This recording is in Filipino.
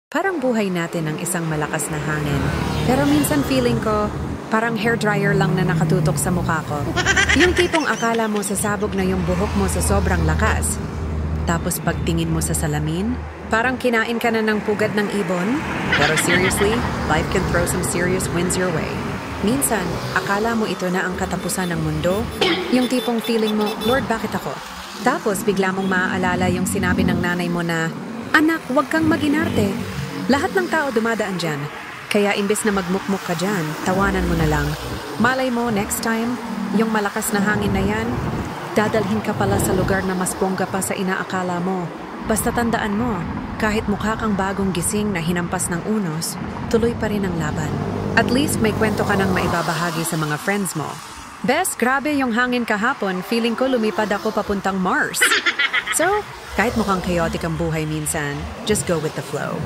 Parang buhay natin ang isang malakas na hangin. Pero minsan feeling ko, parang hairdryer lang na nakatutok sa mukha ko. Yung tipong akala mo sasabog na yung buhok mo sa sobrang lakas. Tapos pagtingin mo sa salamin, parang kinain ka na ng pugad ng ibon. Pero seriously, life can throw some serious winds your way. Minsan, akala mo ito na ang katapusan ng mundo. Yung tipong feeling mo, Lord, bakit ako? Tapos bigla mong maaalala yung sinabi ng nanay mo na, anak, huwag kang maginarte. Lahat ng tao dumadaan dyan. Kaya imbes na magmukmuk ka dyan, tawanan mo na lang. Malay mo, next time, yung malakas na hangin na yan, dadalhin ka pala sa lugar na mas bongga pa sa inaakala mo. Basta tandaan mo, kahit mukha kang bagong gising na hinampas ng unos, tuloy pa rin ang laban. At least may kwento ka nang maibabahagi sa mga friends mo. Bes, grabe yung hangin kahapon, feeling ko lumipad ako papuntang Mars. So, kahit mukhang chaotic ang buhay minsan, just go with the flow.